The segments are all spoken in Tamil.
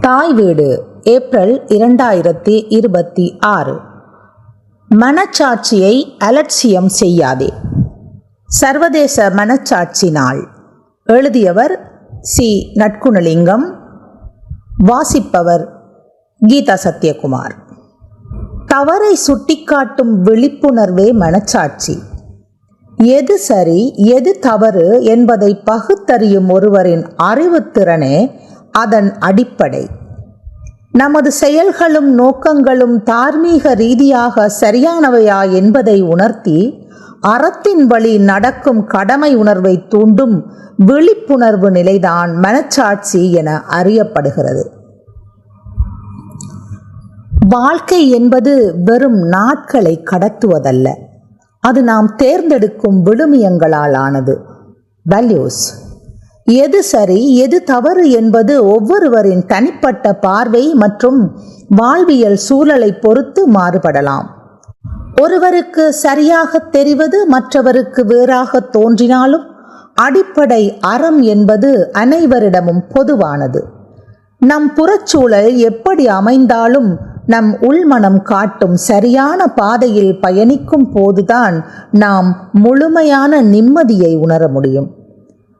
தாய் வீடு ஏப்ரல் 2026. மனச்சாட்சியை அலட்சியம் செய்யாதே. சர்வதேச மனச்சாட்சி நாள். எழுதியவர் சி. நட்குணலிங்கம். வாசிப்பவர் கீதா சத்யகுமார். தவறை சுட்டிக்காட்டும் விழிப்புணர்வே மனச்சாட்சி. எது சரி எது தவறு என்பதை பகுத்தறியும் ஒருவரின் அறிவுத்திறனே அதன் அடிப்படை. நமது செயல்களும் நோக்கங்களும் தார்மீக ரீதியாக சரியானவையா என்பதை உணர்த்தி அறத்தின் வழி நடக்கும் கடமை உணர்வை தூண்டும் விழிப்புணர்வு நிலைதான் மனச்சாட்சி என அறியப்படுகிறது. வாழ்க்கை என்பது வெறும் நாட்களை கடத்துவதல்ல, அது நாம் தேர்ந்தெடுக்கும் விழுமியங்களால் ஆனது. வேல்யூஸ். எது சரி எது தவறு என்பது ஒவ்வொருவரின் தனிப்பட்ட பார்வை மற்றும் வாழ்வியல் சூழலை பொறுத்து மாறுபடலாம். ஒருவருக்கு சரியாக தெரிவது மற்றவருக்கு வேறாக தோன்றினாலும் அடிப்படை அறம் என்பது அனைவரிடமும் பொதுவானது. நம் புறச்சூழல் எப்படி அமைந்தாலும் நம் உள்மனம் காட்டும் சரியான பாதையில் பயணிக்கும் போதுதான் நாம் முழுமையான நிம்மதியை உணர முடியும்.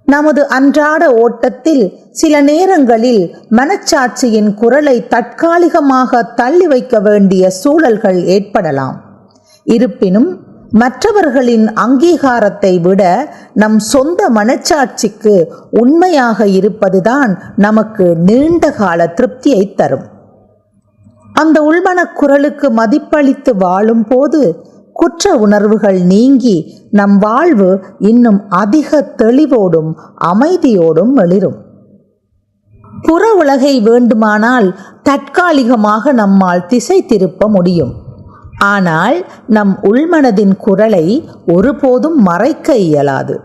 நமது அன்றாட ஓட்டத்தில் சில நேரங்களில் மனச்சாட்சியின் குரலை தற்காலிகமாக தள்ளி வைக்க வேண்டிய சூழல்கள் ஏற்படலாம். இருப்பினும் மற்றவர்களின் அங்கீகாரத்தை விட நம் சொந்த மனச்சாட்சிக்கு உண்மையாக இருப்பதுதான் நமக்கு நீண்ட கால திருப்தியை தரும். அந்த உள்மனக் குரலுக்கு மதிப்பளித்து வாழும் போது குற்ற உணர்வுகள் நீங்கி நம் வாழ்வு இன்னும் அதிக தெளிவோடும் அமைதியோடும் வெளிரும். புற உலகை வேண்டுமானால் தற்காலிகமாக நம்மால் திசை திருப்ப முடியும். ஆனால் நம் உள்மனதின் குரலை ஒருபோதும் மறைக்க இயலாது.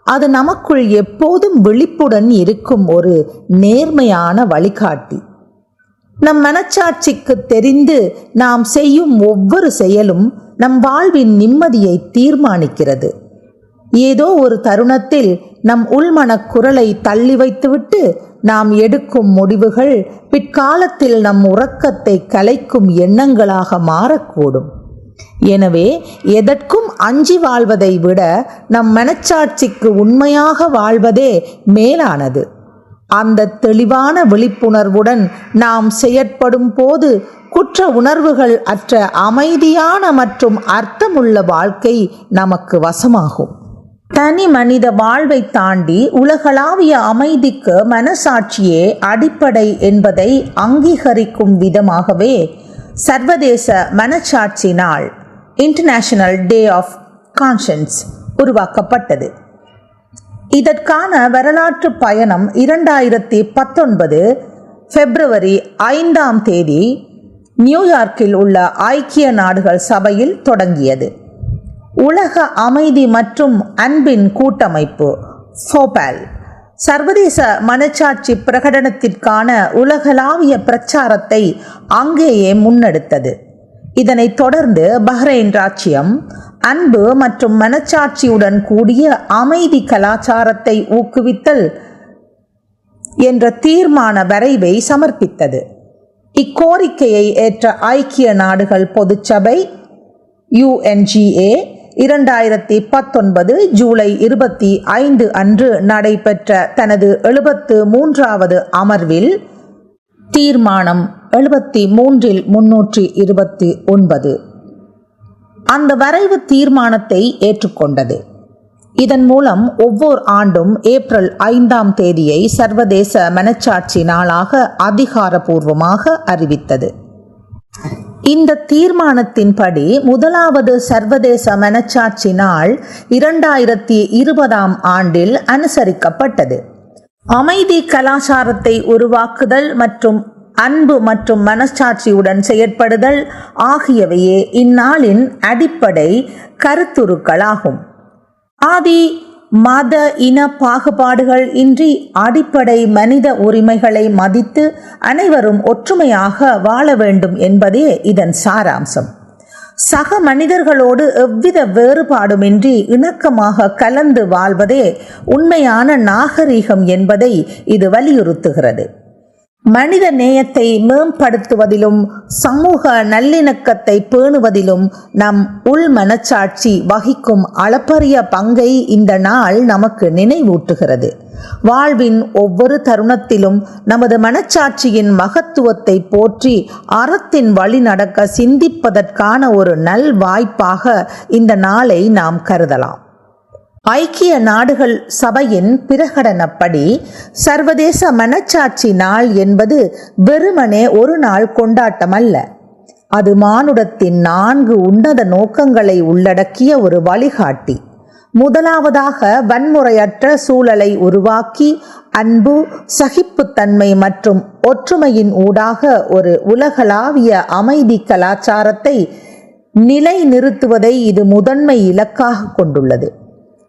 அது நமக்குள் எப்போதும் விழிப்புடன் இருக்கும் ஒரு நேர்மையான வழிகாட்டி. நம் மனச்சாட்சிக்கு தெரிந்து நாம் செய்யும் ஒவ்வொரு செயலும் நம் வாழ்வின் நிம்மதியை தீர்மானிக்கிறது. ஏதோ ஒரு தருணத்தில் நம் உள்மனக் குரலை தள்ளி வைத்துவிட்டு நாம் எடுக்கும் முடிவுகள் பிற்காலத்தில் நம் உறக்கத்தை கலைக்கும் எண்ணங்களாக மாறக்கூடும். எனவே எதற்கும் அஞ்சி வாழ்வதை விட நம் மனச்சாட்சிக்கு உண்மையாக வாழ்வதே மேலானது. அந்த தெளிவான விழிப்புணர்வுடன் நாம் செயற்படும் போது குற்ற உணர்வுகள் அற்ற அமைதியான மற்றும் அர்த்தமுள்ள வாழ்க்கை நமக்கு வசமாகும். தனி மனித வாழ்வை தாண்டி உலகளாவிய அமைதிக்கு மனசாட்சியே அடிப்படை என்பதை அங்கீகரிக்கும் விதமாகவே சர்வதேச மனச்சாட்சி நாள் இன்டர்நேஷனல் டே ஆஃப் கான்ஷியன்ஸ் உருவாக்கப்பட்டது. இதற்கான வரலாற்று பயணம் 2019 பிப்ரவரி 5 நியூயார்க்கில் உள்ள ஐக்கிய நாடுகள் சபையில் தொடங்கியது. உலக அமைதி மற்றும் அன்பின் கூட்டமைப்பு ஃபோபால் சர்வதேச மனச்சாட்சி பிரகடனத்திற்கான உலகளாவிய பிரச்சாரத்தை அங்கேயே முன்னெடுத்தது. இதனைத் தொடர்ந்து பஹ்ரைன் ராச்சியம் அன்பு மற்றும் மனச்சாட்சியுடன் கூடிய அமைதி கலாச்சாரத்தை ஊக்குவித்தல் என்ற தீர்மான வரைவை சமர்ப்பித்தது. இக்கோரிக்கையை ஏற்ற ஐக்கிய நாடுகள் பொதுச்சபை UNGA 2019 ஜூலை 25 அன்று நடைபெற்ற தனது 73வது அமர்வில் தீர்மானம் 73/329 அந்த வரைவு தீர்மானத்தை ஏற்றுக்கொண்டது. இதன் மூலம் ஒவ்வொரு ஆண்டும் ஏப்ரல் 5 சர்வதேச மனச்சாட்சி நாளாக அதிகாரப்பூர்வமாக அறிவித்தது. இந்த தீர்மானத்தின்படி முதலாவது சர்வதேச மனச்சாட்சி நாள் 2020 அனுசரிக்கப்பட்டது. அமைதி கலாச்சாரத்தை உருவாக்குதல் மற்றும் அன்பு மற்றும் மனச்சாட்சியுடன் செயற்படுதல் ஆகியவையே இந்நாளின் அடிப்படை கருத்துருக்களாகும். ஆதி மத இன பாகுபாடுகள் இன்றி அடிப்படை மனித உரிமைகளை மதித்து அனைவரும் ஒற்றுமையாக வாழ வேண்டும் என்பதே இதன் சாராம்சம். சக மனிதர்களோடு எவ்வித வேறுபாடுமின்றி இணக்கமாக கலந்து வாழ்வதே உண்மையான நாகரீகம் என்பதை இது வலியுறுத்துகிறது. மனித நேயத்தை மேம்படுத்துவதிலும் சமூக நல்லிணக்கத்தை பேணுவதிலும் நம் உள் மனச்சாட்சி வகிக்கும் அளப்பரிய பங்கை இந்த நாள் நமக்கு நினைவூட்டுகிறது. வாழ்வின் ஒவ்வொரு தருணத்திலும் நமது மனச்சாட்சியின் மகத்துவத்தை போற்றி அறத்தின் வழி நடக்க சிந்திப்பதற்கான ஒரு நல் வாய்ப்பாக இந்த நாளை நாம் கருதலாம். ஐக்கிய நாடுகள் சபையின் பிரகடனப்படி சர்வதேச மனச்சாட்சி நாள் என்பது வெறுமனே ஒரு நாள் கொண்டாட்டம் அல்ல. அது மானுடத்தின் 4 உன்னத நோக்கங்களை உள்ளடக்கிய ஒரு வழிகாட்டி. முதலாவதாக, வன்முறையற்ற சூழலை உருவாக்கி அன்பு, சகிப்புத்தன்மை மற்றும் ஒற்றுமையின் ஊடாக ஒரு உலகளாவிய அமைதி கலாச்சாரத்தை நிலைநிறுத்துவதை இது முதன்மை இலக்காக கொண்டுள்ளது.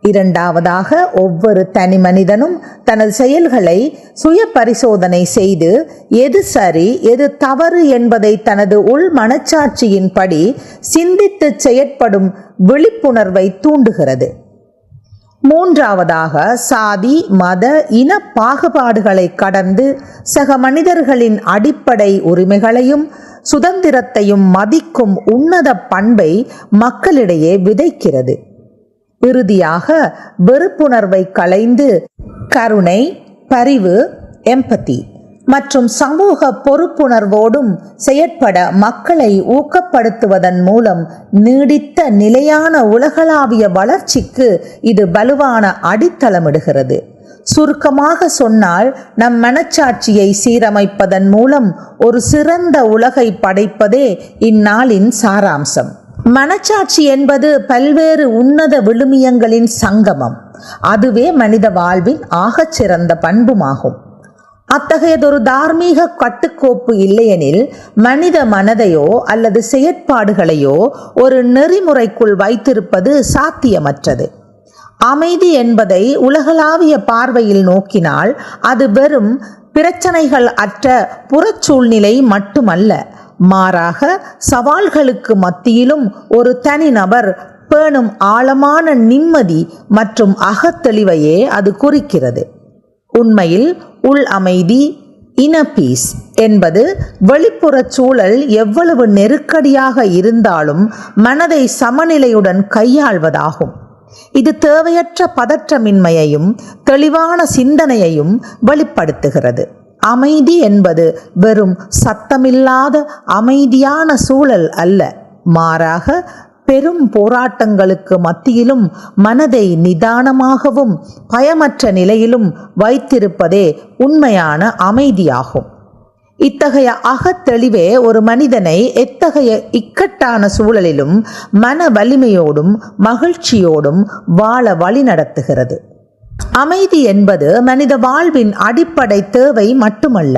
இரண்டாவதாக, ஒவ்வொரு தனி மனிதனும் தனது செயல்களை சுய பரிசோதனை செய்து எது சரி எது தவறு என்பதை தனது உள் மனச்சாட்சியின்படி சிந்தித்து செயற்படும் விழிப்புணர்வை தூண்டுகிறது. மூன்றாவதாக, சாதி, மத, இன பாகுபாடுகளை கடந்து சக மனிதர்களின் அடிப்படை உரிமைகளையும் சுதந்திரத்தையும் மதிக்கும் உன்னத பண்பை மக்களிடையே விதைக்கிறது. இறுதியாக, வெறுப்புணர்வை களைந்து கருணை, பரிவு, எம்பதி மற்றும் சமூக பொறுப்புணர்வோடும் செயற்பட மக்களை ஊக்கப்படுத்துவதன் மூலம் நீடித்த நிலையான உலகளாவிய வளர்ச்சிக்கு இது வலுவான அடித்தளமிடுகிறது. சுருக்கமாக சொன்னால், நம் மனச்சாட்சியை சீரமைப்பதன் மூலம் ஒரு சிறந்த உலகை படைப்பதே இந்நாளின் சாராம்சம். மனச்சாட்சி என்பது பல்வேறு உன்னத விழுமியங்களின் சங்கமம். அதுவே மனித வாழ்வின் ஆகச்சிறந்த பண்புமாகும். அத்தகையதொரு தார்மீக கட்டுக்கோப்பு இல்லையெனில் மனித மனதையோ அல்லது செயற்பாடுகளையோ ஒரு நெறிமுறைக்குள் வைத்திருப்பது சாத்தியமற்றது. அமைதி என்பதை உலகளாவிய பார்வையில் நோக்கினால் அது வெறும் பிரச்சனைகள் அற்ற புறச்சூழ்நிலை மட்டுமல்ல. மாறாக, சவால்களுக்கு மத்தியிலும் ஒரு தனிநபர் பேணும் ஆழமான நிம்மதி மற்றும் அகத்தெளிவையே அது குறிக்கிறது. உண்மையில் உள் அமைதி, இன்னர் பீஸ் என்பது வெளிப்புற சூழல் எவ்வளவு நெருக்கடியாக இருந்தாலும் மனதை சமநிலையுடன் கையாள்வதாகும். இது தேவையற்ற பதற்றமின்மையையும் தெளிவான சிந்தனையையும் வெளிப்படுத்துகிறது. அமைதி என்பது வெறும் சத்தமில்லாத அமைதியான சூழல் அல்ல. மாறாக, பெரும் போராட்டங்களுக்கு மத்தியிலும் மனதை நிதானமாகவும் பயமற்ற நிலையிலும் வைத்திருப்பதே உண்மையான அமைதியாகும். இத்தகைய அகத்தெளிவே ஒரு மனிதனை எத்தகைய இக்கட்டான சூழலிலும் மன வலிமையோடும் மகிழ்ச்சியோடும் வாழ வழிநடத்துகிறது. அமைதி என்பது மனித வாழ்வின் அடிப்படை தேவை மட்டுமல்ல,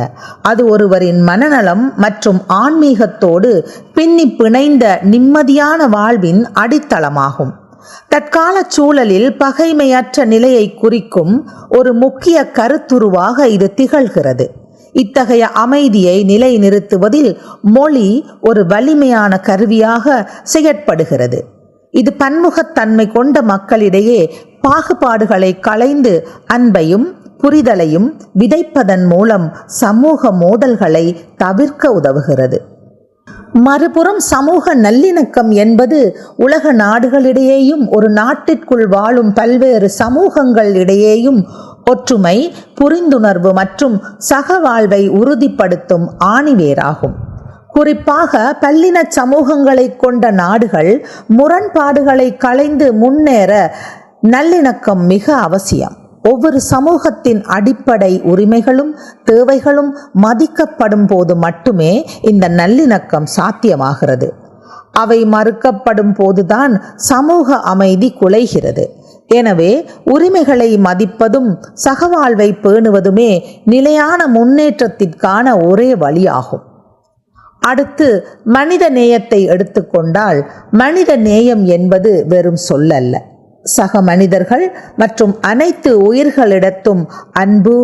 அது ஒருவரின் மனநலம் மற்றும் ஆன்மீகத்தோடு பின்னி பிணைந்த நிம்மதியான வாழ்வின் அடித்தளமாகும். தற்கால சூழலில் பகைமையற்ற நிலையை குறிக்கும் ஒரு முக்கிய கருத்துருவாக இது திகழ்கிறது. இத்தகைய அமைதியை நிலைநிறுத்துவதில் மொழி ஒரு வலிமையான கருவியாக செயற்படுகிறது. இது பன்முகத்தன்மை கொண்ட மக்களிடையே பாகுபாடுகளை களைந்து அன்பையும் புரிதலையும் விதைப்பதன் மூலம் சமூக மோதல்களை தவிர்க்க உதவுகிறது. மறுபுறம் சமூக நல்லிணக்கம் என்பது உலக நாடுகளிடையேயும் ஒரு நாட்டிற்குள் வாழும் பல்வேறு சமூகங்கள் இடையேயும் ஒற்றுமை, புரிந்துணர்வு மற்றும் சகவாழ்வை உறுதிப்படுத்தும் ஆணிவேராகும். குறிப்பாக பல்லின சமூகங்களை கொண்ட நாடுகள் முரண்பாடுகளை களைந்து முன்னேற நல்லிணக்கம் மிக அவசியம். ஒவ்வொரு சமூகத்தின் அடிப்படை உரிமைகளும் தேவைகளும் மதிக்கப்படும் போது மட்டுமே இந்த நல்லிணக்கம் சாத்தியமாகிறது. அவை மறுக்கப்படும் போதுதான் சமூக அமைதி குலைகிறது. எனவே உரிமைகளை மதிப்பதும் சகவாழ்வை பேணுவதுமே நிலையான முன்னேற்றத்திற்கான ஒரே வழியாகும். அடுத்து மனித நேயத்தை எடுத்துக்கொண்டால், மனித நேயம் என்பது வெறும் சொல்லல்ல. சக மனிதர்கள் மற்றும் அனைத்து உயிர்களிடத்தும் அன்பு,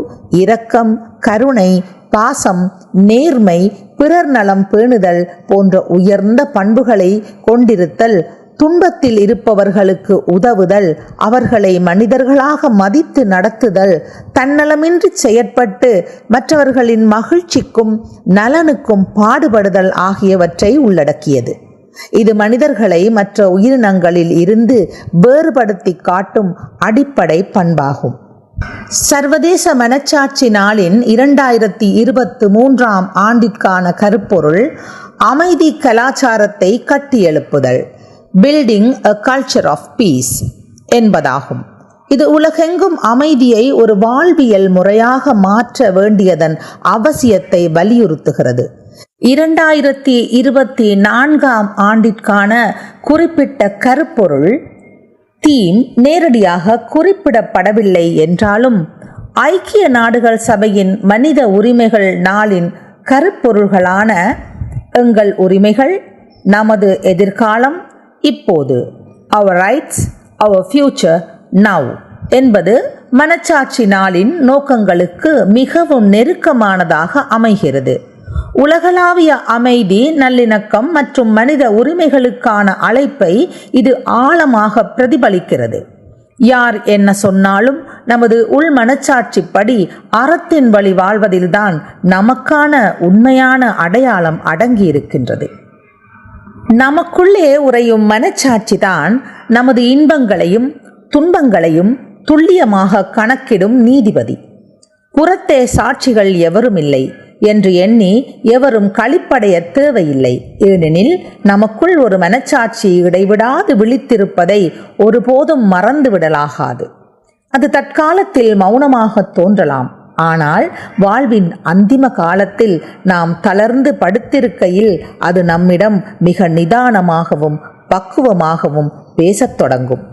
இரக்கம், கருணை, பாசம், நேர்மை, பிறர் நலம் பேணுதல் போன்ற உயர்ந்த பண்புகளை கொண்டிருத்தல் துன்பத்தில் இருப்பவர்களுக்கு உதவுதல், அவர்களை மனிதர்களாக மதித்து நடத்துதல், தன்னலமின்றி செயற்பட்டு மற்றவர்களின் மகிழ்ச்சிக்கும் நலனுக்கும் பாடுபடுதல் ஆகியவற்றை உள்ளடக்கியது. இது மனிதர்களை மற்ற உயிரினங்களில் இருந்து வேறுபடுத்தி காட்டும் அடிப்படை பண்பாகும். சர்வதேச மனச்சாட்சி நாளின் 2023 ஆண்டிற்கான கருப்பொருள் அமைதி கலாச்சாரத்தை கட்டியெழுப்புதல், building a culture of peace என்பதாகும். இது உலகெங்கும் அமைதியை ஒரு வாழ்வியல் முறையாக மாற்ற வேண்டியதன் அவசியத்தை வலியுறுத்துகிறது. 2024 ஆண்டிற்கான குறிப்பிட்ட கருப்பொருள் தீம் நேரடியாக குறிப்பிடப்படவில்லை என்றாலும் ஐக்கிய நாடுகள் சபையின் மனித உரிமைகள் நாளின் கருப்பொருள்களான எங்கள் உரிமைகள், நமது எதிர்காலம் இப்போது, our rights, our future now என்பது மனச்சாட்சி நாளின் நோக்கங்களுக்கு மிகவும் நெருக்கமானதாக அமைகிறது. உலகளாவிய அமைதி, நல்லிணக்கம் மற்றும் மனித உரிமைகளுக்கான அழைப்பை இது ஆழமாக பிரதிபலிக்கிறது. யார் என்ன சொன்னாலும் நமது உள் மனச்சாட்சிப்படி அறத்தின் வழி வாழ்வதில்தான் நமக்கான உண்மையான அடையாளம் அடங்கியிருக்கின்றது. நமக்குள்ளே உறையும் மனச்சாட்சிதான் நமது இன்பங்களையும் துன்பங்களையும் துல்லியமாக கணக்கிடும் நீதிபதி. புறத்தே சாட்சிகள் எவரும் இல்லை என்று எண்ணி எவரும் களிப்படைய தேவையில்லை. ஏனெனில் நமக்குள் ஒரு மனச்சாட்சி இடைவிடாது விழித்திருப்பதை ஒருபோதும் மறந்துவிடலாகாது. அது தற்காலத்தில் மௌனமாக தோன்றலாம், ஆனால் வாழ்வின் அந்திம காலத்தில் நாம் தளர்ந்து படுத்திருக்கையில் அது நம்மிடம் மிக நிதானமாகவும் பக்குவமாகவும் பேசத் தொடங்கும்.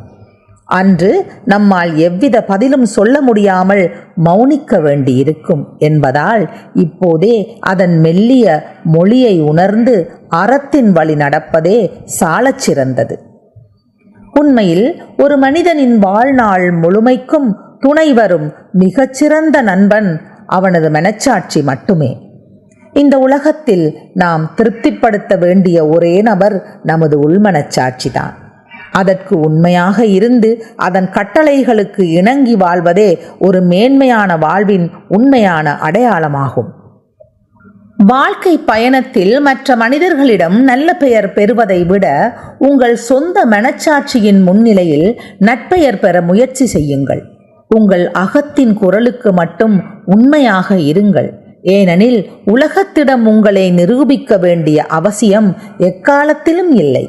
அன்று நம்மால் எவ்வித பதிலும் சொல்ல முடியாமல் மௌனிக்க வேண்டியிருக்கும் என்பதால் இப்போதே அதன் மெல்லிய மொழியை உணர்ந்து அறத்தின் வழி நடப்பதே சாலச் சிறந்தது. உண்மையில் ஒரு மனிதனின் வாழ்நாள் முழுமைக்கும் துணை வரும் மிகச்சிறந்த நண்பன் அவனது மனச்சாட்சி மட்டுமே. இந்த உலகத்தில் நாம் திருப்திப்படுத்த வேண்டிய ஒரே நபர் நமது உள்மனச்சாட்சி தான். அதற்கு உண்மையாக இருந்து அதன் கட்டளைகளுக்கு இணங்கி வாழ்வதே ஒரு மேன்மையான வாழ்வின் உண்மையான அடையாளமாகும். வாழ்க்கை பயணத்தில் மற்ற மனிதர்களிடம் நல்ல பெயர் பெறுவதை விட உங்கள் சொந்த மனச்சாட்சியின் முன்னிலையில் நற்பெயர் பெற முயற்சி செய்யுங்கள். உங்கள் அகத்தின் குரலுக்கு மட்டும் உண்மையாக இருங்கள். ஏனெனில் உலகத்திடம் உங்களை நிரூபிக்க வேண்டிய அவசியம் எக்காலத்திலும் இல்லை.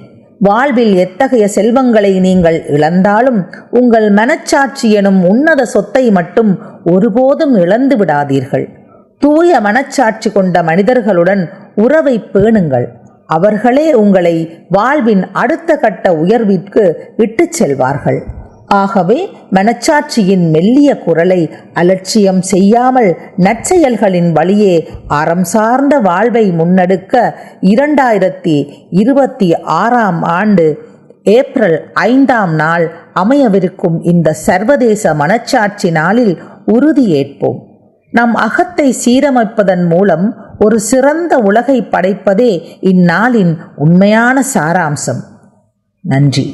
வாழ்வில் எத்தகைய செல்வங்களை நீங்கள் இழந்தாலும் உங்கள் மனச்சாட்சி எனும் உன்னத சொத்தை மட்டும் ஒருபோதும் இழந்து விடாதீர்கள். தூய மனச்சாட்சி கொண்ட மனிதர்களுடன் உறவை பேணுங்கள். அவர்களே உங்களை வாழ்வின் அடுத்த கட்ட உயர்விற்கு இட்டுச் செல்வார்கள். ஆகவே மனச்சாட்சியின் மெல்லிய குரலை அலட்சியம் செய்யாமல் நற்செயல்களின் வழியே அறம் சார்ந்த வாழ்வை முன்னெடுக்க 2026 ஆண்டு ஏப்ரல் 5 அமையவிருக்கும் இந்த சர்வதேச மனச்சாட்சி நாளில் உறுதியேற்போம். நம் அகத்தை சீரமைப்பதன் மூலம் ஒரு சிறந்த உலகை படைப்பதே இந்நாளின் உண்மையான சாராம்சம். நன்றி.